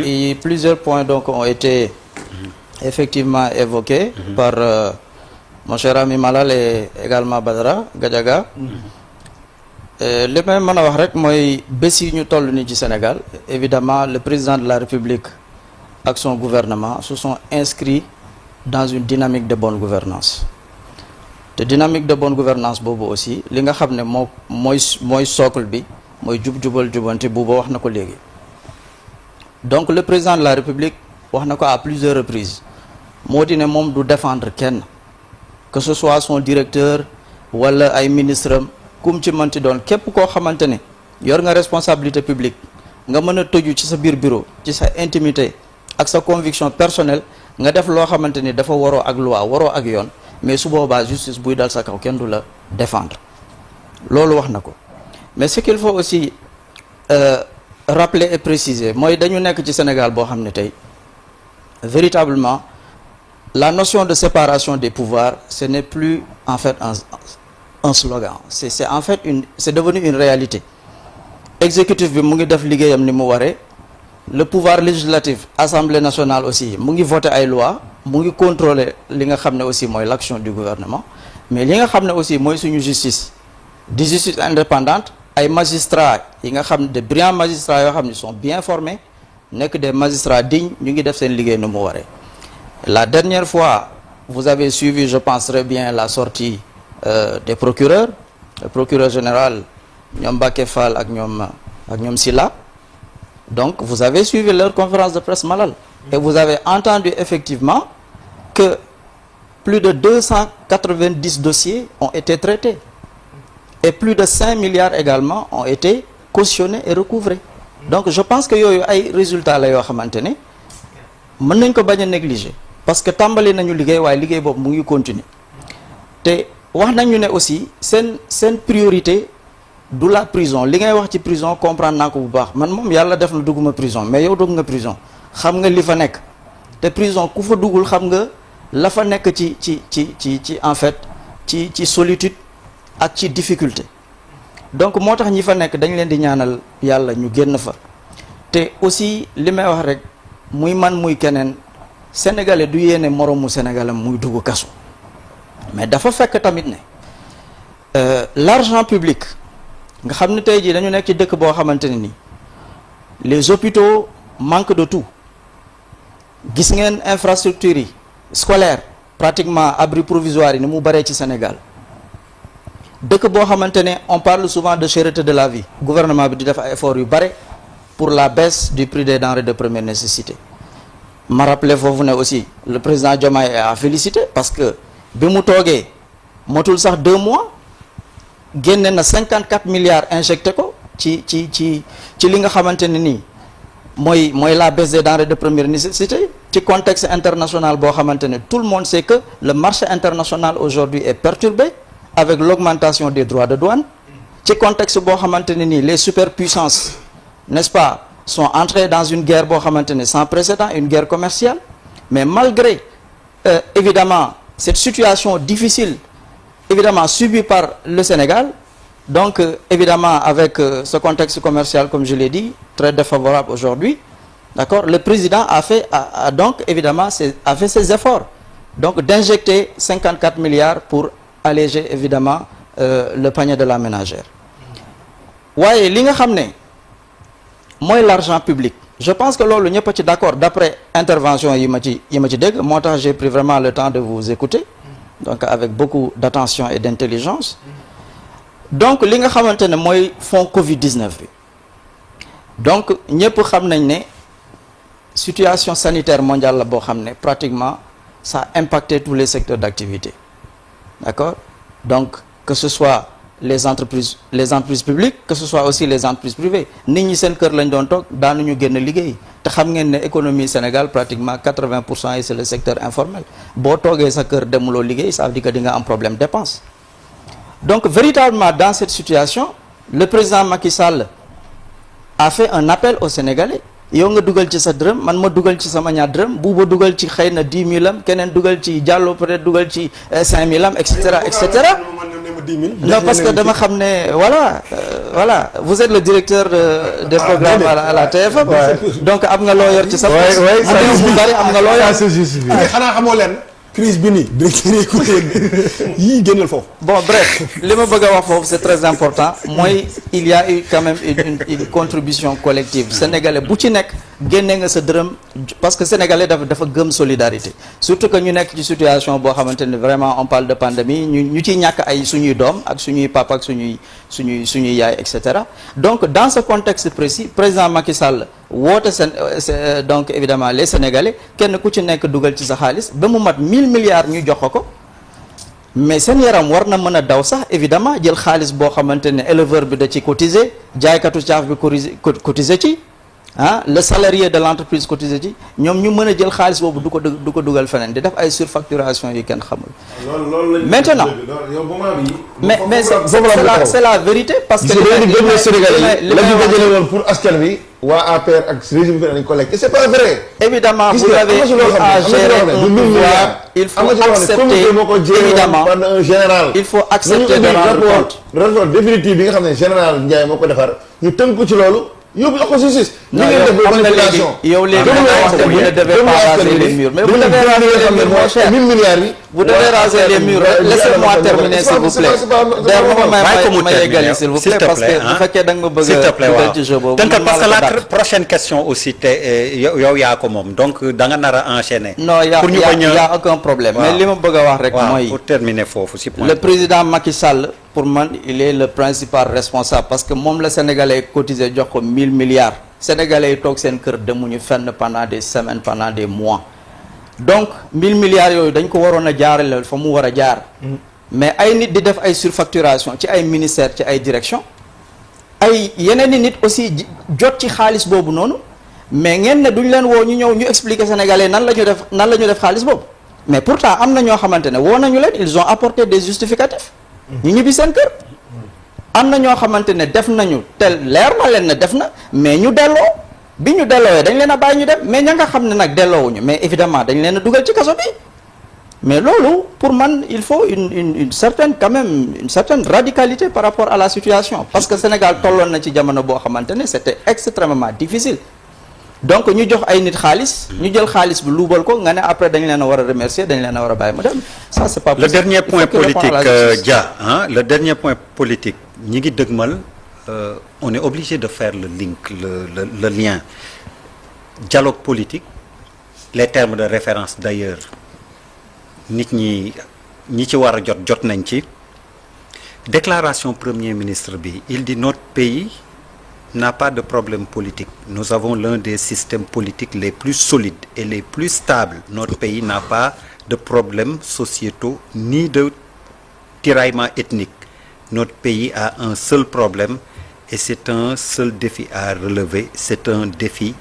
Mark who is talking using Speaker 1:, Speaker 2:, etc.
Speaker 1: Et plusieurs points donc ont été effectivement évoqués par mon cher ami Malal et également Badara Gadiaga. li may mën a wax rek mooy bés yi ñu toll nii ci Sénégal évidemment le président de la République ak son gouvernement se sont inscrits dans une dynamique de bonne gouvernance te dynamique de bonne gouvernance boobu aussi li nga xam ne mooy socle bi mooy jub-jubal jubanti buuba wax na ko léegi. Donc le président de la République wax na ko à plusieurs reprises moo di ne moom du défendre kenn que ce soit son directeur wala ay ministre am kum ci mënti doon képp koo xamante ne yor nga responsabilité publique nga mën a tëju ci sa biir bureau ci sa intimité ak sa conviction personnelle nga def loo xamante ni dafa waroo ak loi waroo ak yoon mais su boobaa justice buy dal sa kaw kenn du la défendre loolu wax na ko. Mais ce qu'il faut aussi rappeler et préciser mooy dañu nekk ci Sénégal boo xam ne tey véritablement la notion de séparation des pouvoirs ce n'est plus en fait un slogan c'est en fait c'est devenu une réalité. Exécutif bi mu ngi def liggéeyam ni mu waree le pouvoir législatif Assemblée nationale aussi mu ngi voter ay loi mu ngi contrôler li nga xam ne aussi mooy l'action du gouvernement mais li nga xam ne aussi mooy suñu justice di justice indépendante ay magistrats yi nga xam ne de brillants magistrats yoo xam ne sont bien formés nekk des magistrats dignes ñu ngi def seen liggéey ni mu waree. La dernière fois vous avez suivi je pense très bien la sortie des procureurs le procureur général ñoom Mbacké Fall ak ñoom Sylla. Donc vous avez suivi leur conférence de presse Malal et vous avez entendu effectivement que plus de 290 dossiers ont été traités et plus de 5 milliards également ont été cautionnés et recouvrés. Donc je pense que yooyu ay résultats la yoo xamante ne mën nañ ko bañ a négliger parce que tàmbali nañu liggéey waaye liggéey boobu mu ngi continuer te wax nañu ne aussi seen priorité du la prison li ngay wax ci prison comprendre naa ko bu baax man moom yàlla def na dugguma prison mais yow dugg nga prison xam nga li fa nekk te prison ku fa duggul xam nga la fa nekk ci en fait ci solitude ak ci difficulté donc moo tax ñi fa nekk dañ leen di ñaanal yàlla ñu génn fa te aussi li may wax rek muy man muy keneen sénégalais du yéene moroomu sénégalais muy dugg kaso mais dafa fekk tamit ne l'argent public nga xam ne tey jii dañu nekk ci dëkk boo xamante ne ni les hôpitaux manquent de tout gis ngeen infrastructures yi scolaires pratiquement abri provisoire yi ni mu baree ci Sénégal dëkk boo xamante ne on parle souvent de cherté de la vie gouvernement bi di def ay efforts yu bare pour la baisse du prix des denrées de première nécessité ma rappelé foofu ne aussi le président Diomaye est à féliciter parce que bi mu toogee motul sax 2 mois génne na 54 milliards injecté ko ci li nga xamante ne nii mooy la baisse des denrées de première nécessité ci contexte international boo xamante ne tout le monde sait que le marché international aujourd'hui est perturbé avec l'augmentation des droits de douane ci contexte boo xamante ne nii les superpuissances n'est-ce pas sont entrées dans une guerre boo xamante ne sans précédent une guerre commerciale mais malgré évidemment cette situation difficile évidemment subie par le Sénégal donc évidemment avec ce contexte commercial comme je l'ai dit très défavorable aujourd'hui d'accord le président a fait ses efforts donc d'injecter 54 milliards pour alléger évidemment le panier de la ménagère waaye li nga xam ne mooy l'argent public je pense que loolu ñëpp a ci d'accord d'après intervention yi ma ci dégg moo tax j'ai pris vraiment le temps de vous écouter donc avec beaucoup d'attention et d'intelligence donc li nga xamante ne mooy fonds Covid-19 bi donc ñëpp xam nañ ne situation sanitaire mondiale la boo xam ne pratiquement ça a impacté tous les secteurs d'activité d'accord donc que ce soit les entreprises publiques que ce soit aussi les entreprises privées nit ñi seen kër lañ doon toog daanuñu génn liggéey te xam ngeen ne économie Sénégal pratiquement 80% yi c'est le secteur informel boo toogee sa kër demuloo liggéey ça veut dire que di nga am problème dépense donc véritablement dans cette situation le président Macky Sall a fait un appel aux Sénégalais yow nga dugal ci sa dërëm man ma dugal ci sama ñaar dërëm buuba dugal ci xëy na 10 000 am keneen dugal ci Diallo peut-être dugal ci 5 000 am et cetera non parce que dama xam ne voilà vous êtes le directeur des programmes à la TFM donc am nga loo yor ci sa bu bari am nga loo yor
Speaker 2: xanaa xamoo leen crise bi nii directeur yi ko yii génnal foofu.
Speaker 1: bon bref li ma bëgg a wax foofu c'est très important mooy il y a eu quand même une contribution collective sénégalais bu ci nekk génne nga sa dërëm parce que sénégalais dafa gëm solidarité surtout que ñu nekk ci situation boo xamante ne vraiment on parle de pandémie ñu ciy ñàkk ay suñuy doom ak suñuy papa ak suñuy yaay et cetera donc dans ce contexte précis président Macky Sall woote donc évidemment les sénégalais kenn ku ci nekk dugal ci sa xaalis ba mu mat 1000 milliards ñu jox ko mais seen yaram war na mën a daw sax évidemment jël xaalis boo xamante ne éleveur bi da ci cotiser jaaykatu caaf bi cotiser ci le salarié de l'entreprise cotisé ci ñoom ñu mën a jël xaalis boobu du ko dugal feneen di def ay surfacturation yu kenn xamul. maintenant mais c'est la vérité parce que
Speaker 3: la ñu dajale woon pour askan wi waa APR ak régime bi dañ ko lekk et c'est pas vrai.
Speaker 1: évidemment vous avez à gérer un pouvoir il faut accepter évidemment il faut accepter de rendre compte
Speaker 3: rapport définitif bi nga xam ne général Ndiaye moo ko defar ñu tënk ko ci loolu yóbbu la ko justice.
Speaker 1: non yow léegi vous ne devez pas raser les murs mais vous devez raser les murs mon cher
Speaker 3: 1000 milliards yi.
Speaker 1: vous devez raser les murs laissez-moi terminer s'il vous plaît. ma yeggali s'il vous plaît parce que bu fekkee da nga ma bëgg a dugal ci jeu boobu.
Speaker 4: parce que la prochaine question aussi te yow yaa ko moom donc da nga nar a enchaîner.
Speaker 1: non y a aucun problème. mais li ma bëgg a wax rek mooy.
Speaker 4: pour terminer foofu si point.
Speaker 1: le président Macky Sall pour man il est le principal responsable parce que moom la sénégalais cotisé jox ko 1000 milliards. sénégalais yi toog seen kër demuñu fenn pendant des semaines pendant des mois donc 1000 milliards yooyu dañ ko waroon a jaarale fa mu war a jaar mais ay nit di def ay surfacturation ci ay ministères ci ay directions ay yeneen i nit aussi jot ci xaalis boobu noonu mais ngeen ne duñ leen woo ñu ñëw ñu expliquer sénégalais nan la ñu def xaalis boobu mais pourtant am na ñoo xamante ne woo nañu leen ils ont apporté des justificatifs ñu ñibbi seen kër am na ñoo xamante ne def nañu tel leer na leen ne def na mais ñu delloo bi ñu delloowee dañ leen a bàyyi ñu dem mais ña nga xam ne nag delloowuñu mais évidemment dañ leen a dugal ci kaso bi mais loolu pour man il faut une certaine quand même une certaine radicalité par rapport à la situation parce que Sénégal tolloon na ci jamono boo xamante ne c'était extrêmement difficile donc ñu jox ay nit xaalis ñu jël xaalis bi luubal ko nga ne après dañ leen a war a remercier dañ leen a war a bàyyi mu dem ça c'est pas possible.
Speaker 4: Le dernier point politique Dia le dernier point politique ñi ngi dëgmal on est obligé de faire le link le lien dialogue politique les termes de référence d'ailleurs nit ñi ci war a jot nañ ci déclaration premier ministre bi il dit notre pays n'a pas de problème politique. Nous avons l'un des systèmes politiques les plus solides et les plus stables. Notre pays n'a pas de problèmes sociétaux ni de tiraillement ethnique. Notre pays a un seul problème et c'est un seul défi à relever, c'est un défi